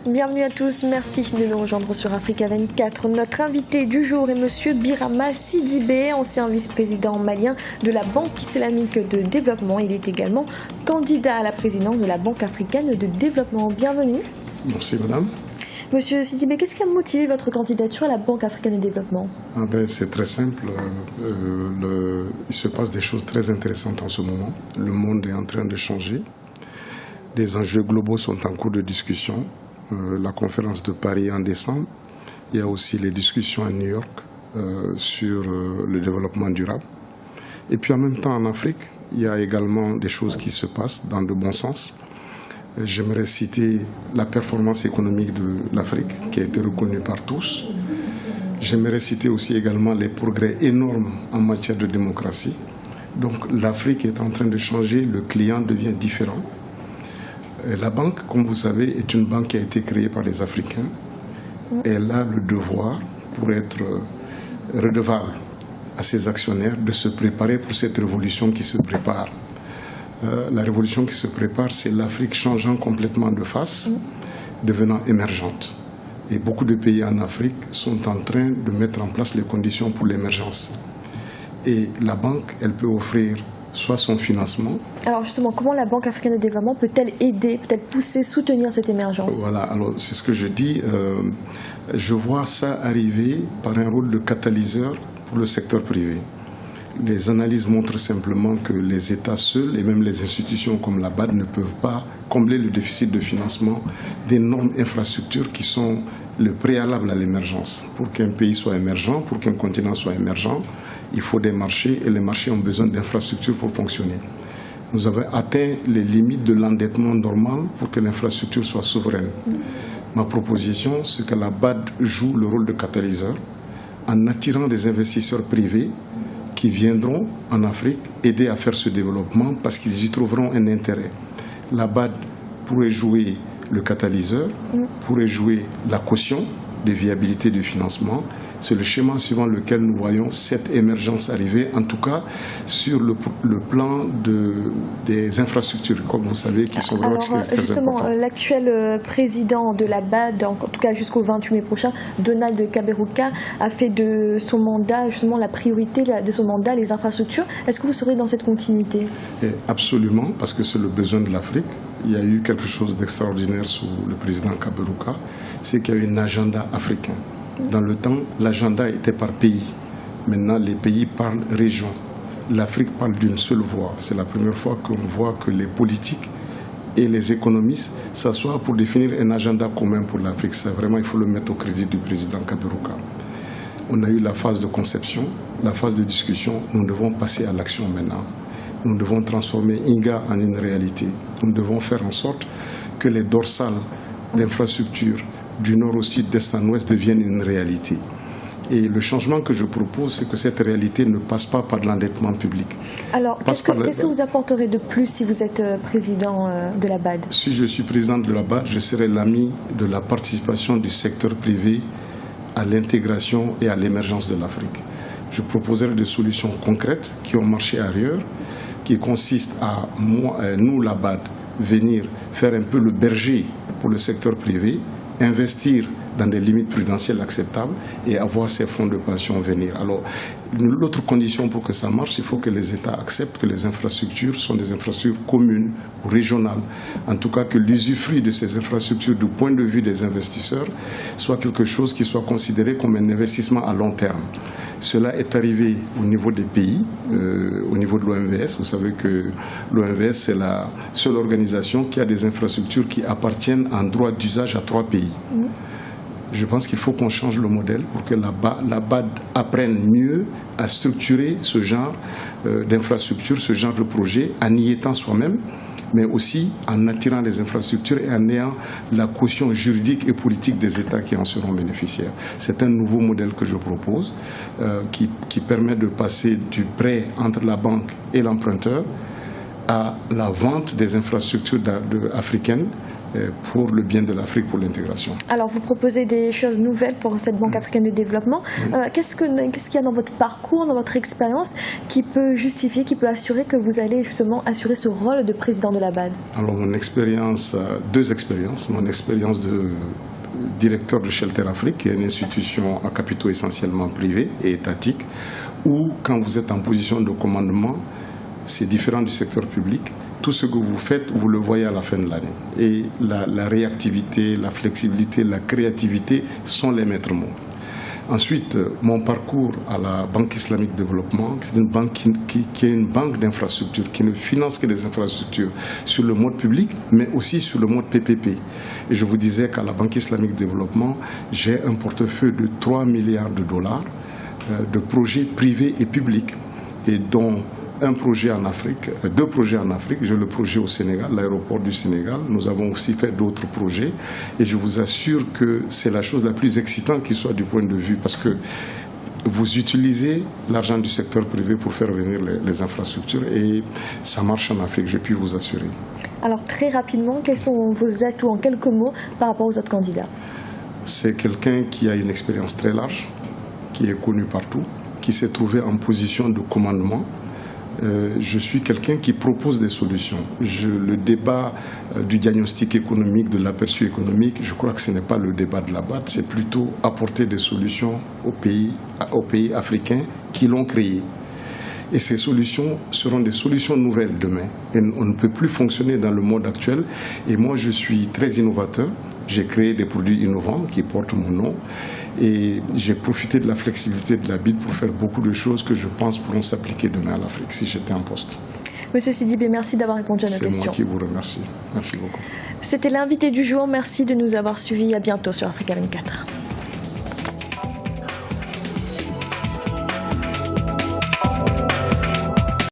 Bienvenue à tous, merci de nous rejoindre sur Africa 24. Notre invité du jour est Monsieur Birama Sidibé, ancien vice-président malien de la Banque islamique de développement. Il est également candidat à la présidence de la Banque africaine de développement. Bienvenue. Merci madame. Monsieur Sidibé, qu'est-ce qui a motivé votre candidature à la Banque africaine de développement? C'est très simple. Il se passe des choses très intéressantes en ce moment. Le monde est en train de changer. Des enjeux globaux sont en cours de discussion. La conférence de Paris en décembre. Il y a aussi les discussions à New York sur le développement durable. Et puis en même temps en Afrique, il y a également des choses qui se passent dans le bon sens. J'aimerais citer la performance économique de l'Afrique qui a été reconnue par tous. J'aimerais citer aussi également les progrès énormes en matière de démocratie. Donc l'Afrique est en train de changer, le client devient différent. La banque, comme vous savez, est une banque qui a été créée par les Africains. Elle a le devoir, pour être redevable à ses actionnaires, de se préparer pour cette révolution qui se prépare. La révolution qui se prépare, c'est l'Afrique changeant complètement de face, devenant émergente. Et beaucoup de pays en Afrique sont en train de mettre en place les conditions pour l'émergence. Et la banque, elle peut offrir soit son financement. Alors justement, comment la Banque africaine de développement peut-elle aider, peut-elle pousser, soutenir cette émergence? Voilà, alors c'est ce que je dis. Je vois ça arriver par un rôle de catalyseur pour le secteur privé. Les analyses montrent simplement que les États seuls et même les institutions comme la BAD ne peuvent pas combler le déficit de financement d'énormes infrastructures qui sont le préalable à l'émergence. Pour qu'un pays soit émergent, pour qu'un continent soit émergent, il faut des marchés et les marchés ont besoin d'infrastructures pour fonctionner. Nous avons atteint les limites de l'endettement normal pour que l'infrastructure soit souveraine. Ma proposition, c'est que la BAD joue le rôle de catalyseur en attirant des investisseurs privés qui viendront en Afrique aider à faire ce développement parce qu'ils y trouveront un intérêt. La BAD pourrait jouer le catalyseur, pourrait jouer la caution de viabilité du financement. C'est le schéma suivant lequel nous voyons cette émergence arriver, en tout cas sur le plan des infrastructures, comme vous savez, qui sont vraiment très importantes. Justement, l'actuel président de la BAD, en tout cas jusqu'au 28 mai prochain, Donald Kaberuka, a fait de son mandat, justement, la priorité de son mandat, les infrastructures. Est-ce que vous serez dans cette continuité? Absolument, parce que c'est le besoin de l'Afrique. Il y a eu quelque chose d'extraordinaire sous le président Kaberuka, c'est qu'il y a eu un agenda africain. Dans le temps, l'agenda était par pays. Maintenant, les pays parlent région. L'Afrique parle d'une seule voix. C'est la première fois qu'on voit que les politiques et les économistes s'assoient pour définir un agenda commun pour l'Afrique. Ça, vraiment, il faut le mettre au crédit du président Kaberuka. On a eu la phase de conception, la phase de discussion. Nous devons passer à l'action maintenant. Nous devons transformer INGA en une réalité. Nous devons faire en sorte que les dorsales d'infrastructures du nord au sud, d'est en ouest, deviennent une réalité. Et le changement que je propose, c'est que cette réalité ne passe pas par l'endettement public. Alors, qu'est-ce que vous apporterez de plus si vous êtes président de la BAD? Si je suis président de la BAD, je serai l'ami de la participation du secteur privé à l'intégration et à l'émergence de l'Afrique. Je proposerai des solutions concrètes qui ont marché ailleurs, qui consistent à, nous, la BAD, venir faire un peu le berger pour le secteur privé, investir dans des limites prudentielles acceptables et avoir ces fonds de pension venir. Alors, l'autre condition pour que ça marche, il faut que les États acceptent que les infrastructures sont des infrastructures communes ou régionales. En tout cas, que l'usufruit de ces infrastructures du point de vue des investisseurs soit quelque chose qui soit considéré comme un investissement à long terme. Cela est arrivé au niveau des pays, au niveau de l'OMVS. Vous savez que l'OMVS, c'est la seule organisation qui a des infrastructures qui appartiennent en droit d'usage à 3 pays. Je pense qu'il faut qu'on change le modèle pour que la BAD apprenne mieux à structurer ce genre d'infrastructures, ce genre de projet, en y étant soi-même, mais aussi en attirant les infrastructures et en ayant la caution juridique et politique des États qui en seront bénéficiaires. C'est un nouveau modèle que je propose qui permet de passer du prêt entre la banque et l'emprunteur à la vente des infrastructures africaines pour le bien de l'Afrique, pour l'intégration. Alors vous proposez des choses nouvelles pour cette Banque africaine de développement. Qu'est-ce qu'il y a dans votre parcours, dans votre expérience qui peut justifier, qui peut assurer que vous allez justement assurer ce rôle de président de la BAD? Alors mon expérience, deux expériences. Mon expérience de directeur de Shelter Afrique, qui est une institution à capitaux essentiellement privés et étatiques, où quand vous êtes en position de commandement, c'est différent du secteur public. Tout ce que vous faites, vous le voyez à la fin de l'année. Et la réactivité, la flexibilité, la créativité sont les maîtres mots. Ensuite, mon parcours à la Banque islamique de développement, c'est une banque qui est une banque d'infrastructures, qui ne finance que des infrastructures sur le mode public, mais aussi sur le mode PPP. Et je vous disais qu'à la Banque islamique de développement, j'ai un portefeuille de 3 milliards de dollars de projets privés et publics, et dont un projet en Afrique, deux projets en Afrique. J'ai le projet au Sénégal, l'aéroport du Sénégal. Nous avons aussi fait d'autres projets. Et je vous assure que c'est la chose la plus excitante qui soit du point de vue, parce que vous utilisez l'argent du secteur privé pour faire venir les infrastructures, et ça marche en Afrique, je puis vous assurer. Alors très rapidement, quels sont vos atouts en quelques mots par rapport aux autres candidats? C'est quelqu'un qui a une expérience très large, qui est connu partout, qui s'est trouvé en position de commandement. Je suis quelqu'un qui propose des solutions. Le débat du diagnostic économique, de l'aperçu économique, je crois que ce n'est pas le débat de la BAD, c'est plutôt apporter des solutions aux pays africains qui l'ont créé. Et ces solutions seront des solutions nouvelles demain. Et on ne peut plus fonctionner dans le monde actuel. Et moi, je suis très innovateur. J'ai créé des produits innovants qui portent mon nom. Et j'ai profité de la flexibilité de la BID pour faire beaucoup de choses que je pense pourront s'appliquer demain à l'Afrique si j'étais en poste. Monsieur Sidibé, merci d'avoir répondu à nos questions. C'est moi qui vous remercie. Merci beaucoup. C'était l'invité du jour. Merci de nous avoir suivis. À bientôt sur Africa 24.